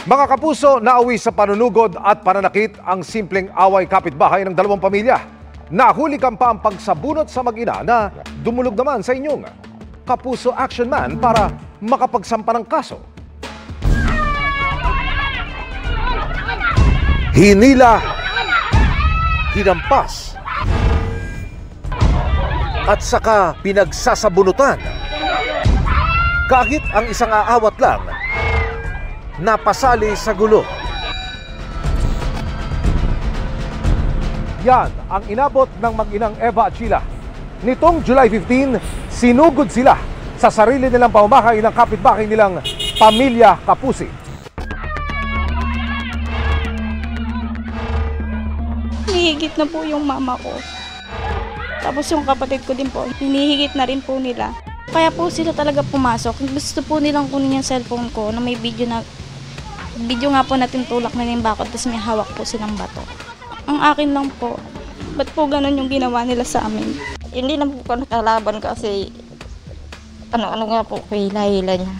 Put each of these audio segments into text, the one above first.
Mga kapuso, nauwi sa panunugod at pananakit ang simpleng away kapitbahay ng dalawang pamilya. Nahuli pa ang pagsabunot sa mag-ina na dumulog naman sa inyong Kapuso Action Man para makapagsampa ng kaso. Hinila, hinampas, at saka pinagsasabunutan. Kahit ang isang aawat lang, napasali sa gulo. Yan ang inabot ng mag-inang Eva at Sheila. Nitong July 15, sinugod sila sa sarili nilang pamamahay ng kapitbahay nilang Pamilya Kapusi. Hinihigit na po yung mama ko. Tapos yung kapatid ko din po, hinihigit na rin po nila. Kaya po sila talaga pumasok. Gusto po nilang kunin yung cellphone ko na may video nga po natin tulak na yung bakod, tapos may hawak po silang bato. Ang akin lang po, ba't po ganun yung ginawa nila sa amin? Hindi na po nakalaban kasi ano nga po, hila-hila niya.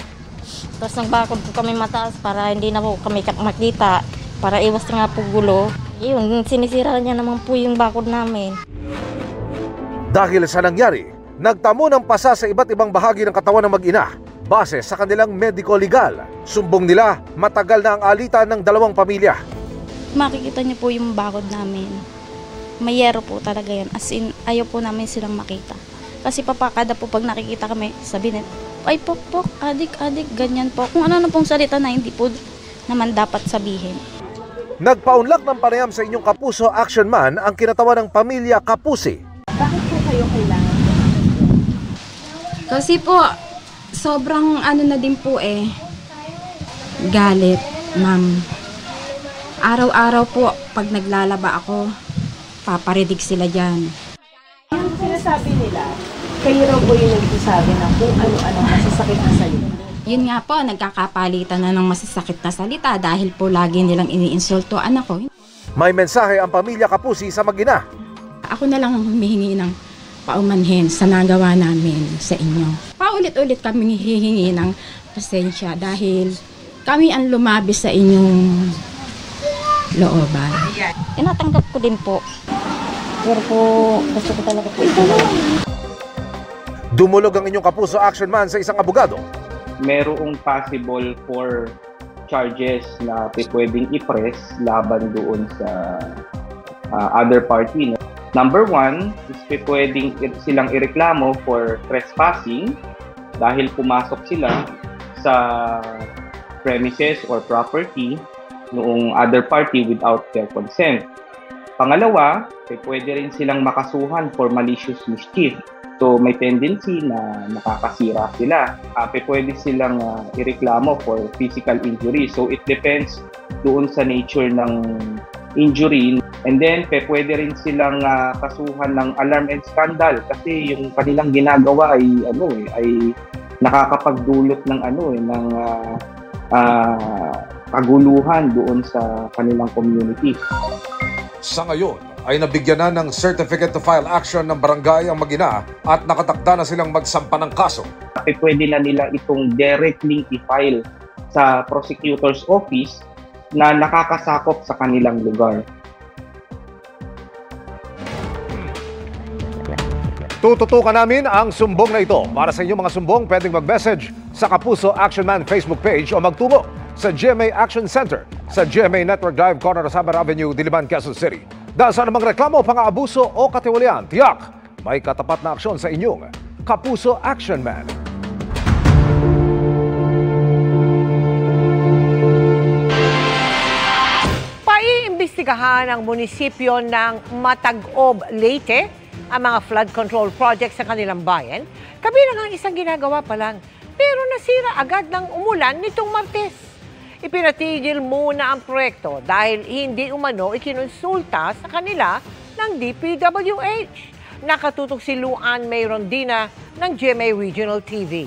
Tapos nagbakod po kami mataas para hindi na po kami makita, para iwas nga po gulo. Yun, sinisira niya naman po yung bakod namin. Dahil sa nangyari, nagtamo ng pasa sa iba't ibang bahagi ng katawan ng mag-ina. Base sa kanilang medico-legal, sumbong nila matagal na ang alitan ng dalawang pamilya. Makikita niyo po yung bakod namin. May yero po talaga yan. As in, ayaw po namin silang makita. Kasi papakada po pag nakikita kami, sabi nila, ay pok, adik, ganyan po. Kung ano pong salita na hindi po naman dapat sabihin. Nagpaunlak ng panayam sa inyong Kapuso Action Man ang kinatawa ng Pamilya Kapusi. Bakit po kayo kailangan? Kasi po, sobrang na din po galit, ma'am. Araw-araw po, pag naglalaba ako, paparidig sila dyan. Yung sinasabi nila, kayo raw po yung nagsasabi na kung ano-ano masasakit na salita. Yun nga po, nagkakapalitan na ng masasakit na salita dahil po lagi nilang iniinsultuan ako. May mensahe ang Pamilya Kapusi sa mag-ina. Ako na lang humihingi ng paumanhin sa nagawa namin sa inyo. Paulit-ulit kami hihingi ng pasensya dahil kami ang lumabi sa inyong looban. Tinatanggap ko din po. Pero po, gusto ko talaga po ito. Dumulog ang inyong Kapuso Action Man sa isang abogado. Merong possible for charges na pwedeng i-press laban doon sa other party. Number one, is pwedeng silang ireklamo for trespassing dahil pumasok sila sa premises or property noong other party without their consent. Pangalawa, pwede rin silang makasuhan for malicious mischief. So may tendency na nakakasira sila. Pwede silang ireklamo for physical injury. So it depends doon sa nature ng injury. And then pwede rin silang kasuhan ng alarm and scandal kasi yung kanilang ginagawa ay nakakapagdulot ng kaguluhan doon sa kanilang community. Sa ngayon ay nabigyan na ng Certificate to File Action ng barangay ang mag-ina at nakatakda na silang magsampa ng kaso. Pwede na nila itong directly i-file sa prosecutor's office na nakakasakop sa kanilang lugar. Tututukan namin ang sumbong na ito. Para sa inyong mga sumbong, pwedeng mag-message sa Kapuso Action Man Facebook page o magtungo sa GMA Action Center sa GMA Network Drive, corner of Samar Avenue, Diliman, Quezon City. Dahil sa namang reklamo, pang-aabuso o katiwalian, tiyak may katapat na aksyon sa inyong Kapuso Action Man. Paiimbestigahan ng munisipyo ng Matag-Ob, Leyte ang mga flood control projects sa kanilang bayan. Kabilang ang isang ginagawa pa lang, pero nasira agad ng umulan nitong Martes. Ipinatigil muna ang proyekto dahil hindi umano ikinonsulta sa kanila ng DPWH. Nakatutok si Luan May Rondina ng GMA Regional TV.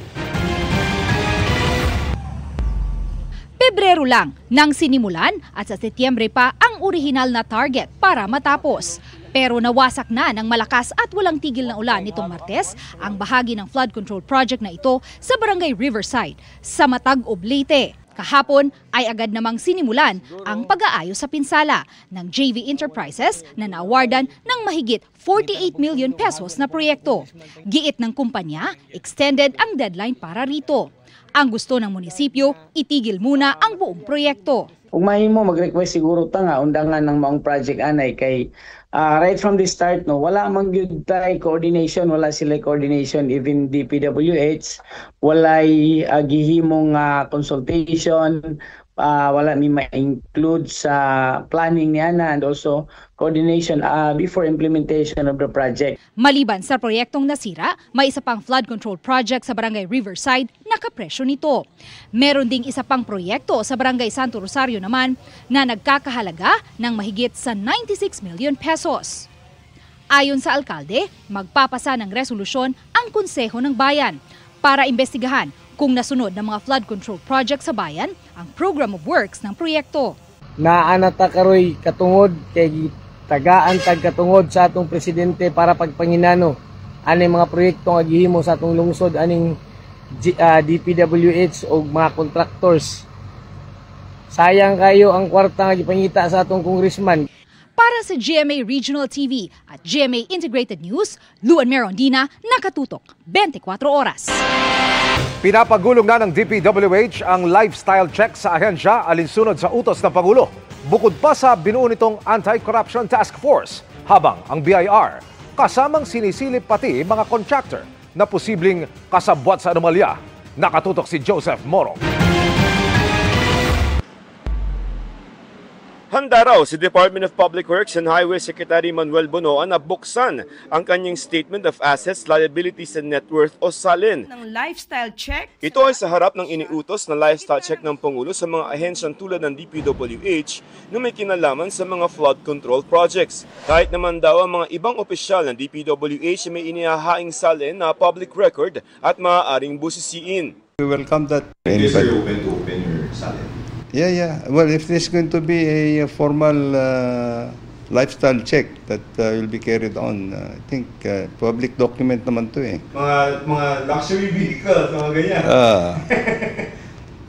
Pebrero lang nang sinimulan at sa Setyembre pa ang orihinal na target para matapos. Pero nawasak na ng malakas at walang tigil na ulan nitong Martes ang bahagi ng flood control project na ito sa Barangay Riverside sa Matag-Ob, Leyte. Kahapon ay agad namang sinimulan ang pag-aayos sa pinsala ng JV Enterprises na naawardan ng mahigit 48 million pesos na proyekto. Giit ng kumpanya, extended ang deadline para rito. Ang gusto ng munisipyo, itigil muna ang buong proyekto. Kung mahimo mag-request siguro ta nga undangan ng maong project anay kay right from the start no wala man gyud tay coordination, wala sila coordination even DPWH, walay gihimong consultation, wala mi ma-include sa planning niya na and also coordination before implementation of the project. Maliban sa proyektong nasira, may isa pang flood control project sa Barangay Riverside na kapresyo nito. Meron ding isa pang proyekto sa Barangay Santo Rosario naman na nagkakahalaga ng mahigit sa 96 million pesos. Ayon sa alkalde, magpapasa ng resolusyon ang Konseho ng Bayan para imbestigahan kung nasunod ng mga flood control project sa bayan ang program of works ng proyekto. Naanata karoy katungod kay tagaan tagkatungod sa atong presidente para pagpanginano aning mga proyekto nga gihimo sa atong lungsod aning DPWH o mga contractors. Sayang kayo ang kwarta nga gipangita sa atong congressman. Para sa GMA Regional TV at GMA Integrated News, Luan Merondina, nakatutok 24 oras. Pinapagulong na ng DPWH ang lifestyle check sa ahensya alinsunod sa utos ng Pangulo. Bukod pa sa binuo nitong Anti-Corruption Task Force, habang ang BIR kasamang sinisilip pati mga contractor na posibleng kasabwat sa anomalya. Nakatutok si Joseph Morong. Handa raw si Department of Public Works and Highway Secretary Manuel Bonoan na buksan ang kanyang Statement of Assets, Liabilities and Net Worth o SALIN. Ng lifestyle check. Ito ay sa harap ng iniutos na lifestyle check ng Pangulo sa mga ahensyang tulad ng DPWH na may kinalaman sa mga flood control projects. Kahit naman daw ang mga ibang opisyal ng DPWH may inihahaing SALIN na public record at maaaring busisiin. We welcome that. Anybody open to open your SALIN? Yeah. Well, if there's going to be a formal lifestyle check that will be carried on, I think public document naman to eh. Mga luxury vehicles, mga ganyan.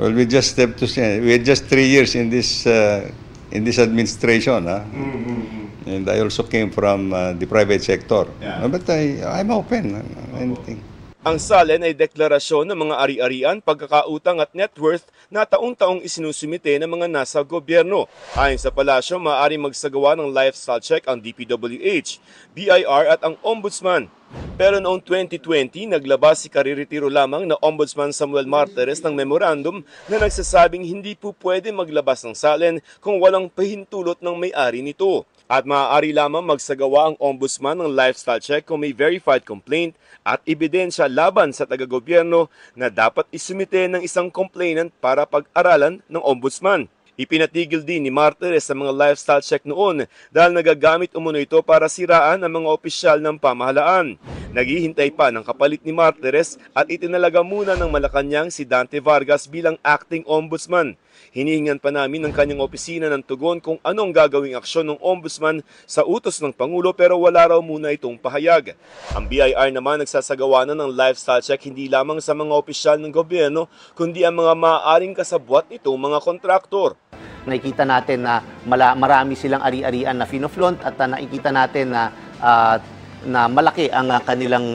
Well, we just have to say, we had just 3 years in this administration, and I also came from the private sector. Yeah. But I'm open. Anything. Ang SALIN ay deklarasyon ng mga ari-arian, pagkakautang at net worth na taong-taong isinusumite ng mga nasa gobyerno. Ayon sa palasyo, maaari magsagawa ng lifestyle check ang DPWH, BIR at ang Ombudsman. Pero noong 2020, naglabas si kariretiro lamang na Ombudsman Samuel Martires ng memorandum na nagsasabing hindi po pwede maglabas ng SALIN kung walang pahintulot ng may-ari nito. At maaari lamang magsagawa ang Ombudsman ng lifestyle check kung may verified complaint at ebidensya laban sa taga-gobyerno na dapat isumite ng isang complainant para pag-aralan ng Ombudsman. Ipinatigil din ni Martires sa mga lifestyle check noon dahil nagagamit umano ito para siraan ang mga opisyal ng pamahalaan. Naghihintay pa ng kapalit ni Martires at itinalaga muna ng Malacanang si Dante Vargas bilang acting ombudsman. Hinihingan pa namin ng kanyang opisina ng tugon kung anong gagawing aksyon ng ombudsman sa utos ng Pangulo pero wala raw muna itong pahayag. Ang BIR naman nagsasagawa na ng lifestyle check hindi lamang sa mga opisyal ng gobyerno kundi ang mga maaaring kasabwat nitong mga kontraktor. Nakikita natin na marami silang ari-arian na finoflaunt at nakikita natin na malaki ang kanilang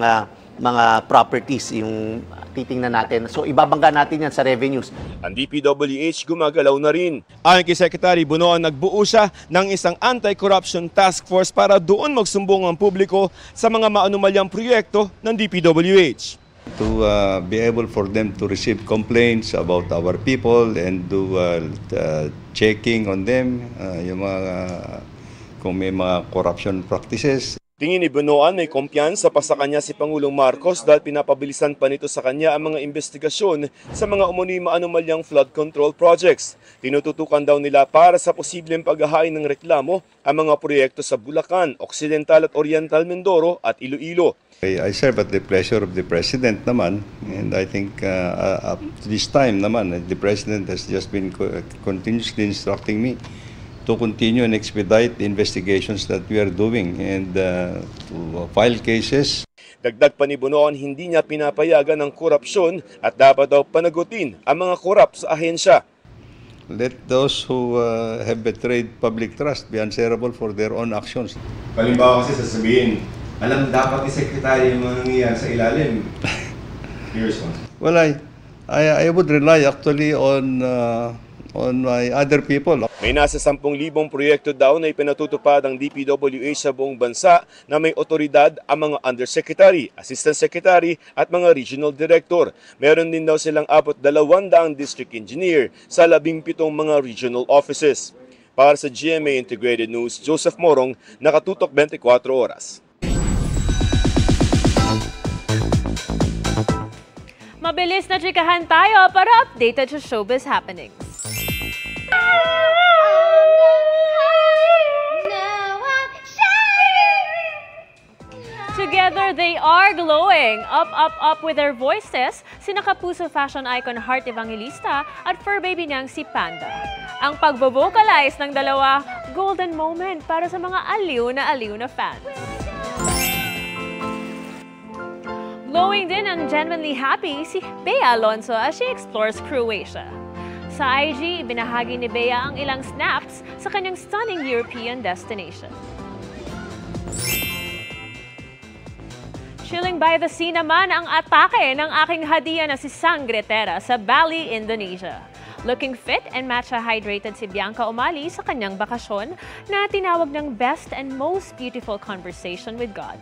mga properties yung titingnan natin. So ibabangga natin yan sa revenues. Ang DPWH gumagalaw na rin. Ayon kay Secretary Bonoan, nagbuo siya ng isang anti-corruption task force para doon magsumbong ang publiko sa mga maanumalyang proyekto ng DPWH. To be able for them to receive complaints about our people and do checking on them, yung mga kung may mga corruption practices. Tingin ni Bonoan may kumpiyansa pa sa kanya si Pangulong Marcos dahil pinapabilisan pa nito sa kanya ang mga investigasyon sa mga umano'y maanumalyang flood control projects. Tinututukan daw nila para sa posibleng paghahain ng reklamo ang mga proyekto sa Bulacan, Occidental at Oriental Mindoro at Iloilo. I serve at the pleasure of the President naman, and I think up to this time naman, the President has just been continuously instructing me to continue and expedite the investigations that we are doing and to file cases. Dagdag pa ni Bonoan, hindi niya pinapayagan ng korupsyon at dapat daw panagutin ang mga korap sa ahensya. Let those who have betrayed public trust be answerable for their own actions. Halimbawa kasi sasabihin, alam dapat i-secretary yung mga nangyayari sa ilalim. Your response? Well, I would rely actually on my other people. May nasa 10,000 proyekto daw na ipinatutupad ng DPWH sa buong bansa na may otoridad ang mga undersecretary, assistant secretary at mga regional director. Meron din daw silang 200 district engineer sa 17 mga regional offices. Para sa GMA Integrated News, Joseph Morong, nakatutok 24 oras. Mabilis na chikahan tayo para updated sa showbiz happenings. Together, they are glowing. Up with their voices, sina Kapuso fashion icon Heart Evangelista at fur baby niyang si Panda. Ang pagbo-vocalize ng dalawa, golden moment para sa mga aliw na fans. Glowing din ang genuinely happy si Bea Alonzo as she explores Croatia. Sa IG, binahagi ni Bea ang ilang snaps sa kanyang stunning European destination. Chilling by the sea naman ang atake ng aking hadiya na si Sangre Terra sa Bali, Indonesia. Looking fit and matcha-hydrated si Bianca Umali sa kanyang bakasyon na tinawag ng best and most beautiful conversation with God.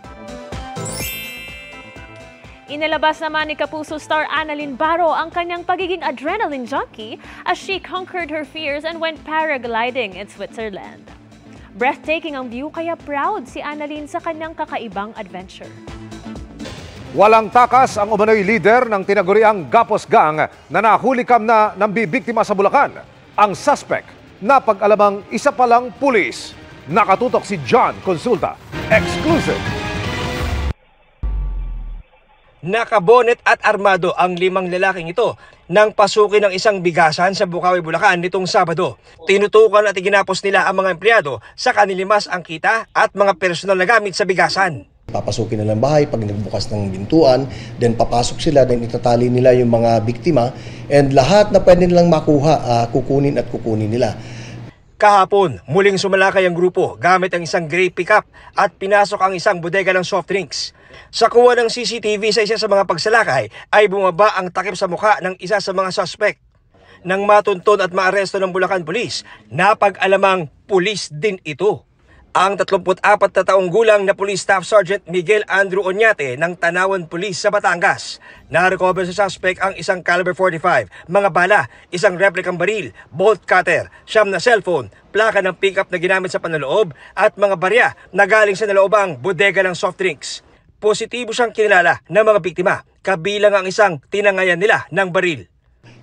Inilabas naman ni Kapuso star Annalyn Baro ang kanyang pagiging adrenaline junkie as she conquered her fears and went paragliding in Switzerland. Breathtaking ang view kaya proud si Annalyn sa kanyang kakaibang adventure. Walang takas ang umano'y leader ng tinaguriang Gapos Gang na nahulikam na nambibiktima sa Bulacan. Ang suspect na pag-alamang isa palang pulis. Nakatutok si John Consulta. Exclusive. Nakabonet at armado ang 5 lalaking ito nang pasukin ng isang bigasan sa Bukawi, Bulacan nitong Sabado. Tinutukan at iginapos nila ang mga empleyado sa kanilimas ang kita at mga personal na gamit sa bigasan. Papasukin nila ang bahay pag nagbukas ng bintuan, then papasok sila, then itatali nila yung mga biktima, and lahat na pwede nilang makuha, kukunin nila. Kahapon, muling sumalakay ang grupo gamit ang isang gray pickup at pinasok ang isang bodega ng soft drinks. Sa kuha ng CCTV sa isa sa mga pagsalakay ay bumaba ang takip sa mukha ng isa sa mga suspect. Nang matunton at maaresto ng Bulacan Police, napag-alamang pulis din ito. Ang 34 na taong gulang na Police Staff Sergeant Miguel Andrew Oñate ng Tanawan Police sa Batangas. Na-recover sa suspect ang isang caliber 45, mga bala, isang replicang baril, bolt cutter, 9 na cellphone, plaka ng pickup na ginamit sa panloob at mga barya na galing sa naloobang bodega ng soft drinks. Positibo siyang kinilala ng mga biktima, kabilang ang isang tinangayan nila ng baril.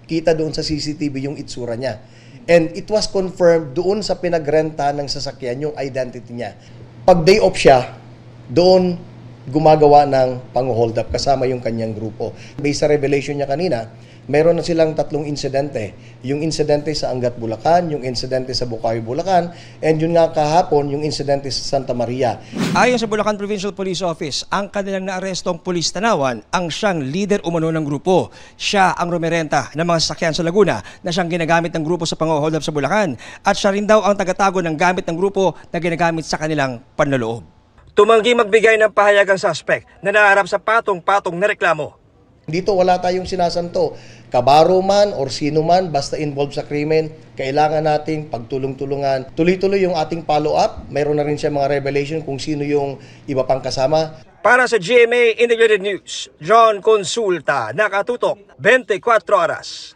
Kita doon sa CCTV yung itsura niya. And it was confirmed doon sa pinagrenta ng sasakyan yung identity niya. Pag day off siya, doon gumagawa ng pang-hold up kasama yung kanyang grupo. Based sa revelation niya kanina, meron na silang 3 insidente. Yung insidente sa Angat, Bulacan, yung insidente sa Bukawi, Bulacan, and yun nga kahapon, yung insidente sa Santa Maria. Ayon sa Bulacan Provincial Police Office, ang kanilang naarestong Pulis Tanawan ang siyang leader umano ng grupo. Siya ang rumerenta ng mga sasakyan sa Laguna na siyang ginagamit ng grupo sa pang-hold up sa Bulacan. At siya rin daw ang tagatago ng gamit ng grupo na ginagamit sa kanilang panloloob. Tumanggi magbigay ng pahayag ang suspect na naharap sa patong-patong na reklamo. Dito wala tayong sinasanto. Kabaro man or sino man basta involved sa krimen, kailangan nating pagtulong-tulungan. Tuloy-tuloy yung ating follow-up. Mayroon na rin siya mga revelation kung sino yung iba pang kasama. Para sa GMA Integrated News, John Consulta, nakatutok 24 oras.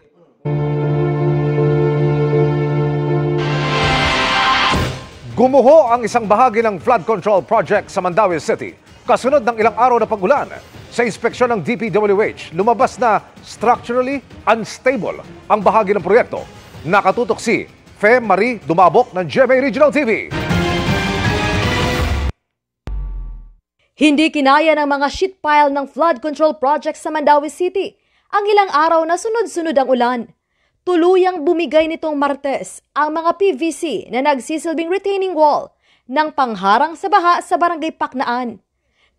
Gumuho ang isang bahagi ng flood control project sa Mandaue City. Kasunod ng ilang araw na pagulan, sa inspeksyon ng DPWH, lumabas na structurally unstable ang bahagi ng proyekto. Nakatutok si Fe Marie Dumabok ng GMA Regional TV. Hindi kinaya ng mga sheet pile ng flood control project sa Mandaue City. Ang ilang araw na sunod-sunod ang ulan. Tuluyang bumigay nitong Martes ang mga PVC na nagsisilbing retaining wall ng pangharang sa baha sa Barangay Paknaan.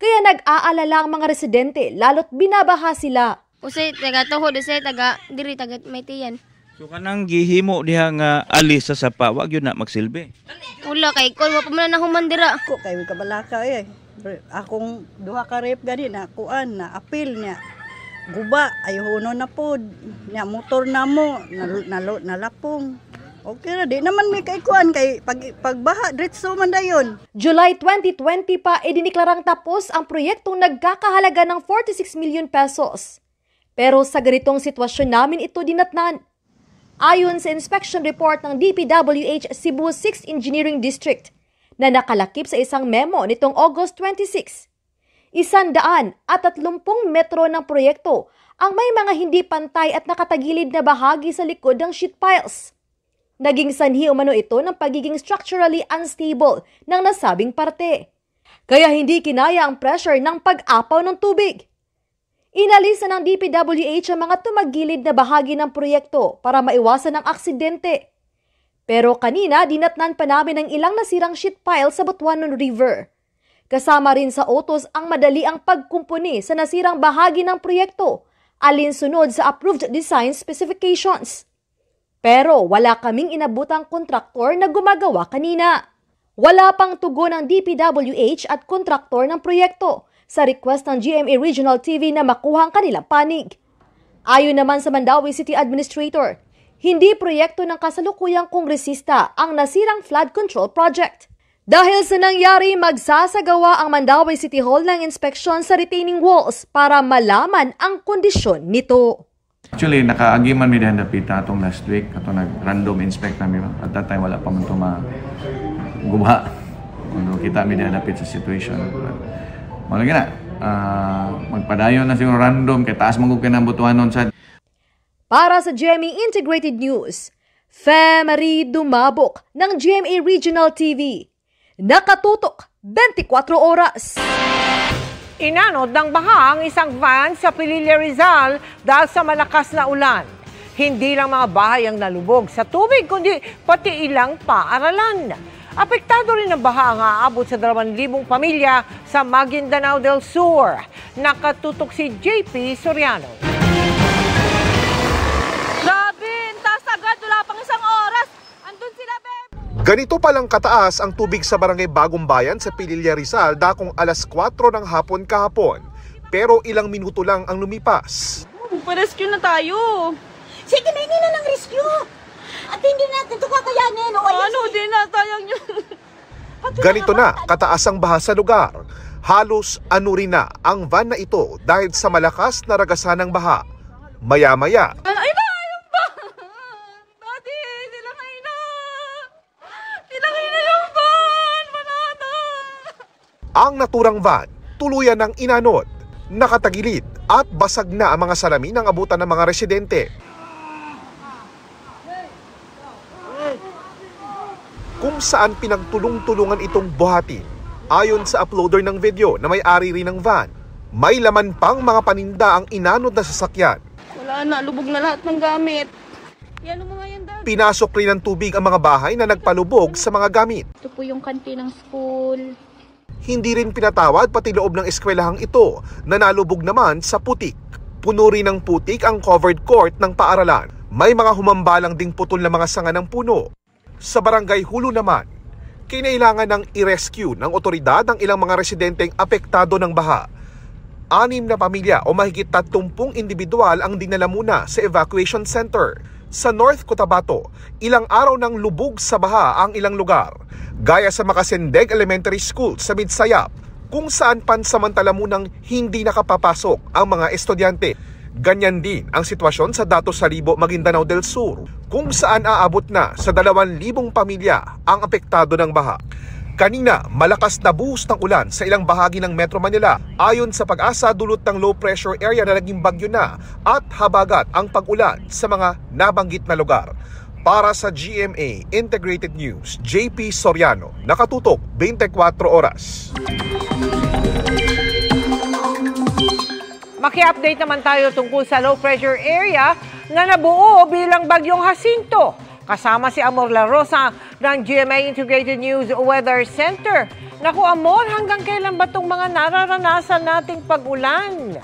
Kaya nag-aalala ang mga residente, lalo't binabaha sila. Kasi taga-tuhod, taga-diri, taga-Maytiyan. So kanang gihimo diha nga alis sa sapa, wag yun na magsilbi. Wala kay kon wa pa man na humandira. Ako kay kabalaka eh. Akong duha ka rep gani na kuan na apil niya. Guba ayuno na pod. Nya motor na mo nalapong. Okay na, di naman may kaikuan kay pagbaha, diretso man dayon. July 2020 pa, idiniklarang tapos ang proyektong nagkakahalaga ng 46 million pesos. Pero sa ganitong sitwasyon namin ito dinatnan. Ayon sa inspection report ng DPWH Cebu 6th Engineering District na nakalakip sa isang memo nitong August 26, 130 metro ng proyekto ang may mga hindi pantay at nakatagilid na bahagi sa likod ng sheet piles. Naging sanhi umano ito ng pagiging structurally unstable ng nasabing parte. Kaya hindi kinaya ang pressure ng pag-apaw ng tubig. Inalis na ng DPWH ang mga tumagilid na bahagi ng proyekto para maiwasan ang aksidente. Pero kanina, dinatnan pa namin ang ilang nasirang sheet pile sa Butuanon River. Kasama rin sa utos ang madali ang pagkumpuni sa nasirang bahagi ng proyekto, alinsunod sa approved design specifications. Pero wala kaming inabutang kontraktor na gumagawa kanina. Wala pang tugon ng DPWH at kontraktor ng proyekto sa request ng GMA Regional TV na makuha ang kanilang panig. Ayon naman sa Mandawi City Administrator, hindi proyekto ng kasalukuyang kongresista ang nasirang flood control project. Dahil sa nangyari, magsasagawa ang Mandawi City Hall ng inspeksyon sa retaining walls para malaman ang kondisyon nito. Actually, naka-agiman mi dahil napita itong last week. Ito nag-random inspect namin. At that time, wala pa man ito magubha. Kung kita mi dahil napit sa situation. Malagi na, magpadayon na siguro random, kaya taas magugkan ang Butuanon sa... Para sa GMA Integrated News, Marie Dumabok ng GMA Regional TV. Nakatutok 24 oras. Inanod ng baha ang isang van sa Pililla Rizal dahil sa malakas na ulan. Hindi lang mga bahay ang nalubog sa tubig, kundi pati ilang paaralan. Apektado rin ng baha ang aabot sa 2,000 pamilya sa Maguindanao del Sur. Nakatutok si JP Soriano. Grabe, taas agad, wala pang isang oras. Andun sila, babe. Ganito palang kataas ang tubig sa barangay Bagong Bayan sa Pililla Rizal dakong alas 4 ng hapon kahapon. Pero ilang minuto lang ang lumipas. Pa-rescue na tayo. Sige, may na ng rescue. At hindi natin ito kakayanin. Ano, di na tayang yun. Ganito na kataas ang baha sa lugar. Halos rin na ang van na ito dahil sa malakas na ragasan ng baha. Maya-maya. Ay ba? Ayun ba? Dati, nilangay na. Nilangay na yung van. Manana. Ang naturang van, tuluyan ng inanod, nakatagilid at basag na ang mga salamin ng abutan ng mga residente. Kung saan pinagtulong-tulungan itong buhatin. Ayon sa uploader ng video na may-ari rin ng van, may laman pang mga paninda ang inanod na sasakyan. Wala na, lubog na lahat ng gamit. Yan mo nga yan, Dad. Pinasok rin ng tubig ang mga bahay na nagpalubog sa mga gamit. Ito po yung kanti ng school. Hindi rin pinatawad pati loob ng eskwelahang ito na nalubog naman sa putik. Puno rin ng putik ang covered court ng paaralan. May mga humambalang ding putol na mga sanga ng puno. Sa barangay Hulo naman, kinailangan ng i-rescue ng otoridad ang ilang mga residenteng apektado ng baha. 6 na pamilya o mahigit 30 individual ang dinala muna sa evacuation center. Sa North Cotabato, ilang araw nang lubog sa baha ang ilang lugar, gaya sa Makasendeg Elementary School sa Midsayap, kung saan pansamantala munang hindi nakapapasok ang mga estudyante. Ganyan din ang sitwasyon sa Datos Salibo, Maguindanao del Sur, kung saan aabot na sa 2,000 pamilya ang apektado ng baha. Kanina, malakas na buhos ng ulan sa ilang bahagi ng Metro Manila. Ayon sa Pag-asa, dulot ng low pressure area na naging bagyo na at habagat ang pag-ulan sa mga nabanggit na lugar. Para sa GMA Integrated News, JP Soriano, nakatutok 24 oras. Maki-update naman tayo tungkol sa low pressure area na nabuo bilang bagyong Jacinto. Kasama si Amor La Rosa ng GMA Integrated News Weather Center. Naku Amor, hanggang kailan ba itong mga nararanasan nating pag-ulan?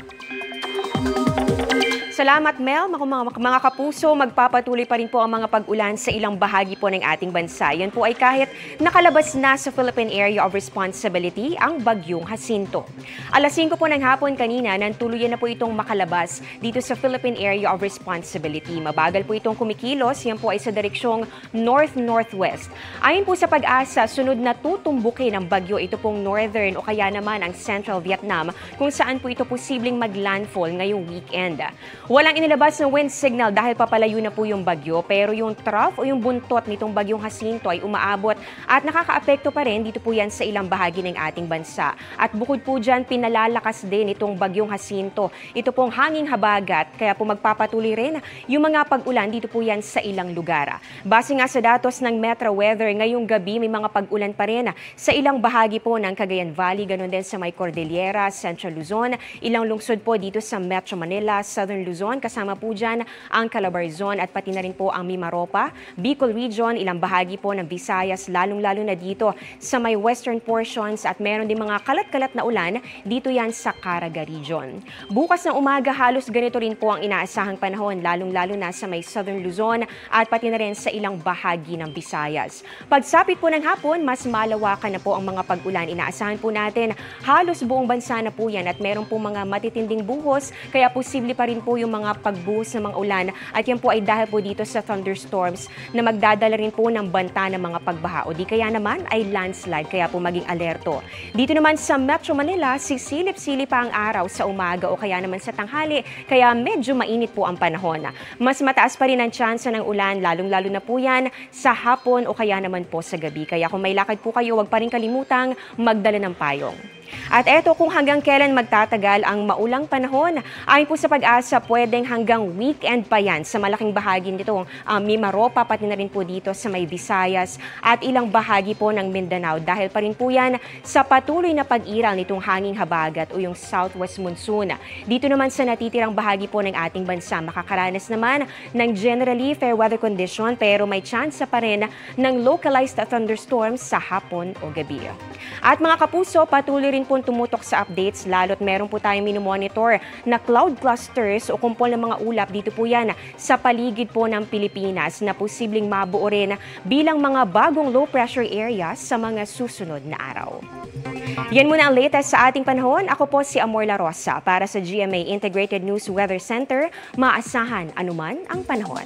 Salamat, Mel. Mga kapuso, magpapatuloy pa rin po ang mga pag-ulan sa ilang bahagi po ng ating bansa. Yan po ay kahit nakalabas na sa Philippine Area of Responsibility ang bagyong Jacinto. Alas 5 po ng hapon kanina, tuluyan na po itong makalabas dito sa Philippine Area of Responsibility. Mabagal po itong kumikilos. Yan po ay sa direksyong north-northwest. Ayon po sa Pag-asa, sunod na tutumbukin ng bagyo ito pong northern o kaya naman ang central Vietnam, kung saan po ito posibleng mag-landfall ngayong weekend. Walang inilabas ng wind signal dahil papalayo na po yung bagyo, pero yung trough o yung buntot nitong bagyong Jacinto ay umaabot at nakakaapekto pa rin dito po yan sa ilang bahagi ng ating bansa. At bukod po dyan, pinalalakas din itong bagyong Jacinto. Ito pong hanging habagat, kaya po magpapatuloy rin yung mga pag-ulan dito po yan sa ilang lugar. Base nga sa datos ng Metro Weather, ngayong gabi may mga pag-ulan pa rin sa ilang bahagi po ng Cagayan Valley, ganun din sa may Cordillera, Central Luzon, ilang lungsod po dito sa Metro Manila, Southern Luzon, kasama po dyan ang Calabarzon at pati na rin po ang Mimaropa, Bicol Region, ilang bahagi po ng Visayas, lalong-lalo na dito sa may western portions at meron din mga kalat-kalat na ulan dito yan sa Caraga Region. Bukas ng umaga, halos ganito rin po ang inaasahang panahon, lalong-lalo na sa may Southern Luzon at pati na rin sa ilang bahagi ng Visayas. Pagsapit po ng hapon, mas malawakan na po ang mga pag-ulan. Inaasahan po natin halos buong bansa na po yan at meron po mga matitinding buhos, kaya posible pa rin po yung mga pagbuhos ng mga ulan at yan po ay dahil po dito sa thunderstorms na magdadala rin po ng banta ng mga pagbaha o di kaya naman ay landslide, kaya po maging alerto. Dito naman sa Metro Manila, sisilip-silip pa ang araw sa umaga o kaya naman sa tanghali, kaya medyo mainit po ang panahon. Mas mataas pa rin ang tsansa ng ulan, lalong-lalo na po yan sa hapon o kaya naman po sa gabi. Kaya kung may lakad po kayo, huwag pa rin kalimutang magdala ng payong. At eto, kung hanggang kailan magtatagal ang maulang panahon, ayon po sa Pag-asa, pwedeng hanggang weekend pa yan sa malaking bahagi nitong Mimaropa, pati na rin po dito sa may Visayas at ilang bahagi po ng Mindanao. Dahil pa rin po yan sa patuloy na pag-iral nitong hanging habagat o yung southwest monsoon. Dito naman sa natitirang bahagi po ng ating bansa, makakaranas naman ng generally fair weather condition, pero may chance pa rin ng localized thunderstorms sa hapon o gabi. At mga kapuso, patuloy rin po tumutok sa updates, lalo't meron po tayong minomonitor na cloud clusters o kumpol ng mga ulap dito po yan sa paligid po ng Pilipinas na posibleng mabuo rin bilang mga bagong low pressure areas sa mga susunod na araw. Yan muna ang latest sa ating panahon. Ako po si Amor La Rosa para sa GMA Integrated News Weather Center. Maasahan anuman ang panahon.